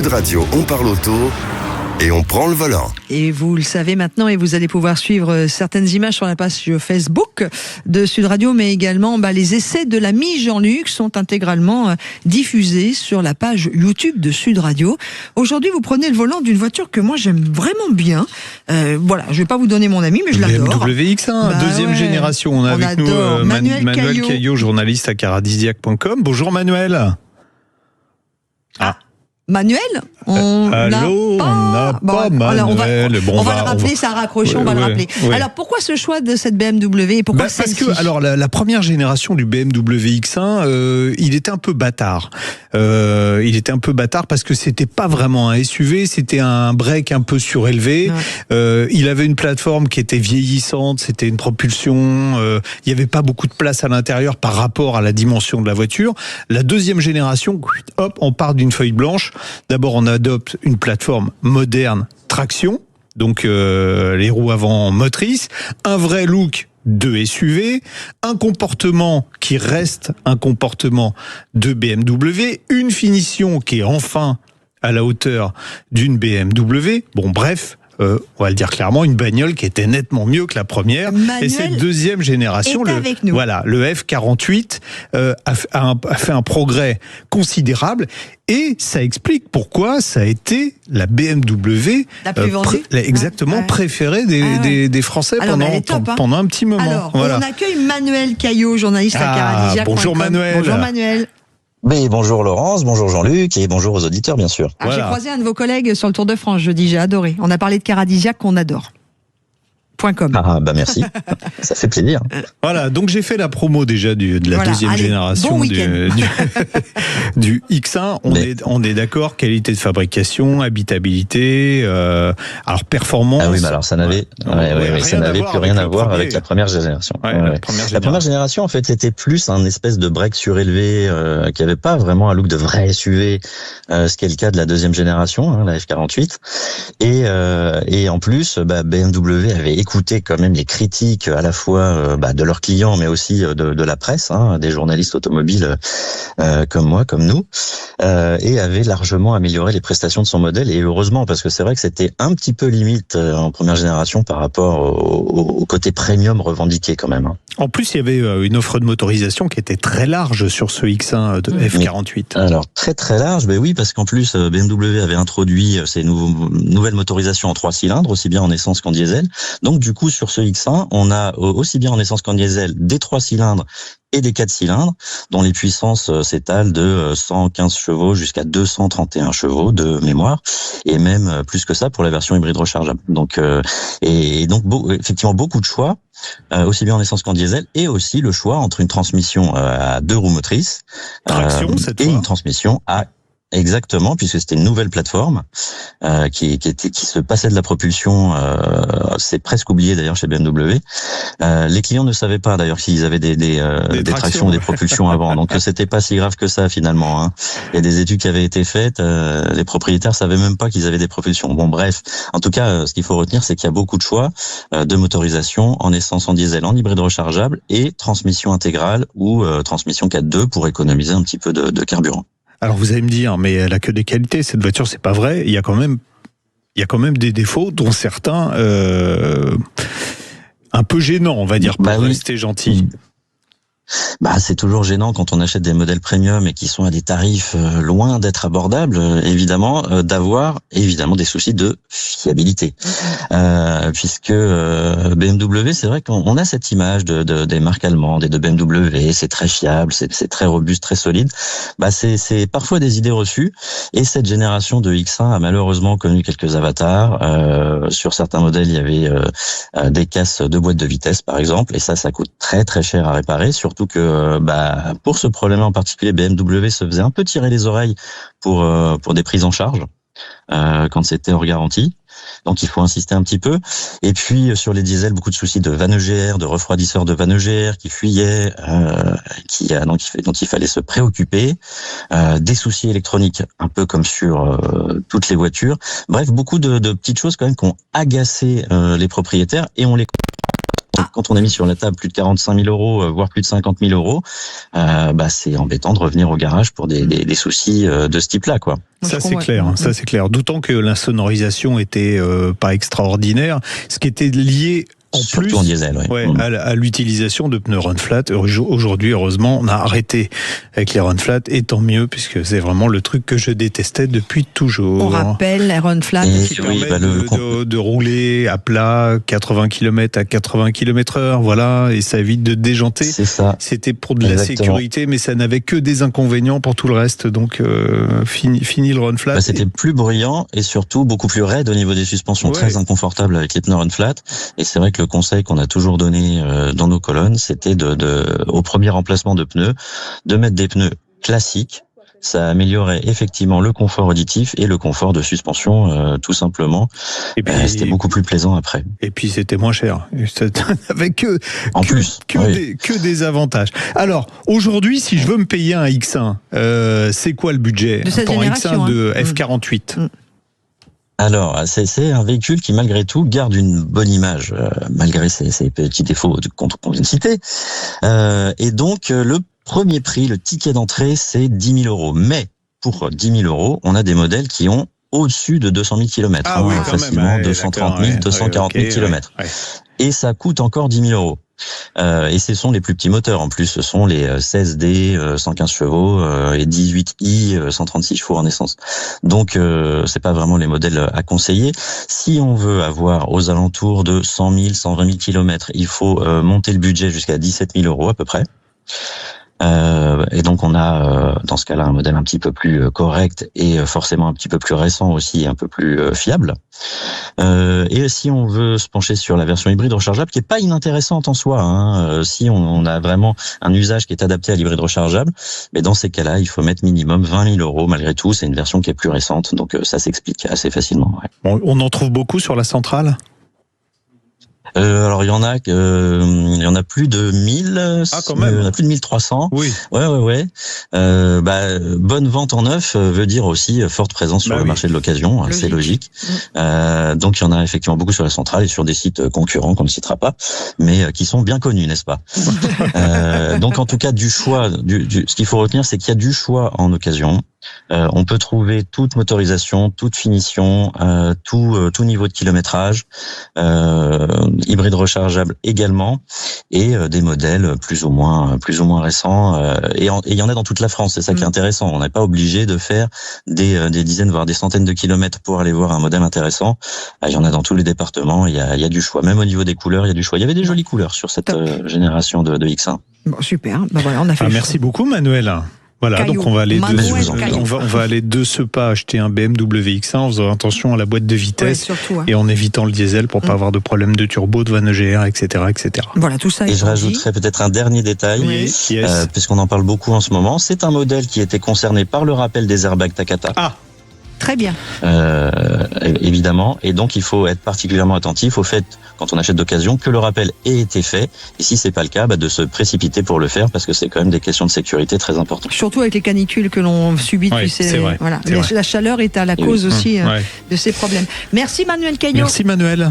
Radio, on parle auto et on prend le volant. Et vous le savez maintenant, et vous allez pouvoir suivre certaines images sur la page Facebook de Sud Radio, mais également les essais de l'ami Jean-Luc sont intégralement diffusés sur la page YouTube de Sud Radio. Aujourd'hui, vous prenez le volant d'une voiture que moi j'aime vraiment bien. Voilà, je vais pas vous donner mon ami, mais je l'adore. BMW X1, deuxième génération. On a avec nous Manuel Caillot, journaliste à caradisiac.com. Bonjour Manuel. Manuel, on n'a pas Manuel. On va le rappeler, ça a raccroché, on va le rappeler. Oui. Alors, pourquoi ce choix de cette BMW et pourquoi parce que, alors, la première génération du BMW X1, il était un peu bâtard. Il était un peu bâtard parce que c'était pas vraiment un SUV, c'était un break un peu surélevé. Ouais. Il avait une plateforme qui était vieillissante, c'était une propulsion. Il y avait pas beaucoup de place à l'intérieur par rapport à la dimension de la voiture. La deuxième génération, hop, on part d'une feuille blanche. D'abord, on adopte une plateforme moderne, traction, donc les roues avant motrices, un vrai look de SUV, un comportement qui reste un comportement de BMW, une finition qui est enfin à la hauteur d'une BMW. Bon, bref. On va le dire clairement, une bagnole qui était nettement mieux que la première. Manuel et cette deuxième génération, le F48 a fait un progrès considérable. Et ça explique pourquoi ça a été la BMW la plus vendue, préférée des Français pendant un petit moment. Alors, on accueille Manuel Caillot, journaliste à Caradisiac. Bonjour Manuel. Bonjour Manuel. Mais bonjour Laurence, bonjour Jean-Luc et bonjour aux auditeurs bien sûr. Alors, j'ai croisé un de vos collègues sur le Tour de France jeudi, j'ai adoré. On a parlé de Caradisiac qu'on adore. .com. Merci, ça fait plaisir. Voilà, donc j'ai fait la promo déjà de la deuxième génération du X1. On est d'accord, qualité de fabrication, habitabilité, alors performance. Ah oui, mais alors ça n'avait plus rien à voir avec la première génération. La première génération, en fait, c'était plus un espèce de break surélevé qui avait pas vraiment un look de vrai SUV, ce qui est le cas de la deuxième génération, la F48. Et en plus, BMW avait écouté quand même les critiques à la fois de leurs clients, mais aussi de la presse, des journalistes automobiles comme moi, comme nous, et avait largement amélioré les prestations de son modèle. Et heureusement, parce que c'est vrai que c'était un petit peu limite en première génération par rapport au côté premium revendiqué quand même. En plus, il y avait une offre de motorisation qui était très large sur ce X1 de F48. Alors très très large, oui, parce qu'en plus BMW avait introduit ces nouvelles motorisations en 3 cylindres, aussi bien en essence qu'en diesel. Donc du coup, sur ce X1, on a aussi bien en essence qu'en diesel des 3 cylindres et des 4 cylindres, dont les puissances s'étalent de 115 chevaux jusqu'à 231 chevaux de mémoire, et même plus que ça pour la version hybride rechargeable. Donc, effectivement, beaucoup de choix, aussi bien en essence qu'en diesel, et aussi le choix entre une transmission à 2 roues motrices, traction, cette fois. Une transmission à exactement, puisque c'était une nouvelle plateforme qui se passait de la propulsion. C'est presque oublié d'ailleurs chez BMW. Les clients ne savaient pas d'ailleurs s'ils avaient des tractions, des propulsions avant. Donc c'était pas si grave que ça finalement. Il y a des études qui avaient été faites. Les propriétaires savaient même pas qu'ils avaient des propulsions. Bon bref, en tout cas, ce qu'il faut retenir, c'est qu'il y a beaucoup de choix de motorisation en essence, en diesel, en hybride rechargeable et transmission intégrale ou transmission 4.2 pour économiser un petit peu de carburant. Alors vous allez me dire, mais elle a que des qualités, cette voiture, c'est pas vrai. Il y a quand même des défauts, dont certains un peu gênants, on va dire, pour rester gentil. C'est toujours gênant quand on achète des modèles premium et qui sont à des tarifs loin d'être abordables, évidemment, d'avoir des soucis de fiabilité. Puisque BMW, c'est vrai qu'on a cette image des marques allemandes et de BMW, c'est très fiable, c'est très robuste, très solide. C'est parfois des idées reçues. Et cette génération de X1 a malheureusement connu quelques avatars. Sur certains modèles, il y avait des casses de boîte de vitesse, par exemple, et ça coûte très très cher à réparer, surtout que pour ce problème en particulier, BMW se faisait un peu tirer les oreilles pour des prises en charge quand c'était hors garantie. Donc il faut insister un petit peu. Et puis sur les diesels, beaucoup de soucis de vannes EGR, de refroidisseurs de vannes EGR qui fuyaient, dont il fallait se préoccuper. Des soucis électroniques, un peu comme sur toutes les voitures. Bref, beaucoup de petites choses quand même qui ont agacé les propriétaires et on les quand on a mis sur la table plus de 45 000 euros, voire plus de 50 000 euros, c'est embêtant de revenir au garage pour des soucis de ce type-là, quoi. Ça c'est clair, ça c'est clair. D'autant que l'insonorisation était pas extraordinaire, ce qui était lié Surtout en diesel, à l'utilisation de pneus run flat. Aujourd'hui, heureusement, on a arrêté avec les run flat, et tant mieux, puisque c'est vraiment le truc que je détestais depuis toujours. On rappelle, les run flat qui permettent de rouler à plat 80 km à 80 km/h, voilà, et ça évite de déjanter. C'est ça. C'était pour de la sécurité, mais ça n'avait que des inconvénients pour tout le reste. Donc, fini le run flat. C'était plus bruyant et surtout beaucoup plus raide au niveau des suspensions, très inconfortable avec les pneus run flat. Et c'est vrai que le conseil qu'on a toujours donné dans nos colonnes, c'était au premier remplacement de pneus, de mettre des pneus classiques. Ça améliorait effectivement le confort auditif et le confort de suspension, tout simplement. Et puis, c'était beaucoup plus plaisant après. Et puis c'était moins cher, avec que des avantages. Alors aujourd'hui, si je veux me payer un X1, c'est quoi le budget pour un X1 de F48 Alors, c'est un véhicule qui, malgré tout, garde une bonne image, malgré ses petits défauts qu'on vient de citer. Et donc, le premier prix, le ticket d'entrée, c'est 10 000 euros. Mais, pour 10 000 euros, on a des modèles qui ont au-dessus de 200 000 km. Facilement 230 000, 240 000 km. Et ça coûte encore 10 000 euros. Et ce sont les plus petits moteurs. En plus, ce sont les 16D 115 chevaux et 18i 136 chevaux en essence. Donc, c'est pas vraiment les modèles à conseiller. Si on veut avoir aux alentours de 100 000, 120 000 km, il faut monter le budget jusqu'à 17 000 euros à peu près. Et donc on a dans ce cas-là un modèle un petit peu plus correct et forcément un petit peu plus récent aussi, un peu plus fiable. Et si on veut se pencher sur la version hybride rechargeable, qui est pas inintéressante en soi, si on a vraiment un usage qui est adapté à l'hybride rechargeable, mais dans ces cas-là, il faut mettre minimum 20 000 euros malgré tout. C'est une version qui est plus récente, donc ça s'explique assez facilement. On en trouve beaucoup sur la centrale. Alors il y en a plus de 1000, quand même. Il y en a plus de 1300. Oui. Ouais. Bonne vente en neuf veut dire aussi forte présence sur le marché de l'occasion, c'est logique. Donc il y en a effectivement beaucoup sur la centrale et sur des sites concurrents qu'on ne citera pas, mais qui sont bien connus, n'est-ce pas? Donc en tout cas du choix, ce qu'il faut retenir, c'est qu'il y a du choix en occasion. On peut trouver toute motorisation, toute finition, tout niveau de kilométrage, hybride rechargeable également, et des modèles plus ou moins récents. Et il y en a dans toute la France. C'est ça qui est intéressant. On n'est pas obligé de faire des dizaines voire des centaines de kilomètres pour aller voir un modèle intéressant. Il y en a dans tous les départements. Il y a du choix. Même au niveau des couleurs, il y a du choix. Il y avait des jolies couleurs sur cette génération de X1. Bon, super. Voilà, on a fait. Merci beaucoup, Manuel. Voilà, Caillou. donc on va aller de ce pas acheter un BMW X1 en faisant attention à la boîte de vitesse et en évitant le diesel pour pas avoir de problème de turbo, de vanne EGR, etc., etc. Voilà, tout ça. Et je rajouterais peut-être un dernier détail, puisqu'on en parle beaucoup en ce moment. C'est un modèle qui était concerné par le rappel des airbags Takata. Très bien. Évidemment. Et donc, il faut être particulièrement attentif au fait, quand on achète d'occasion, que le rappel ait été fait. Et si c'est pas le cas, de se précipiter pour le faire, parce que c'est quand même des questions de sécurité très importantes. Surtout avec les canicules que l'on subit depuis vrai. La chaleur est à la cause aussi de ces problèmes. Merci Manuel Caillot. Merci Manuel.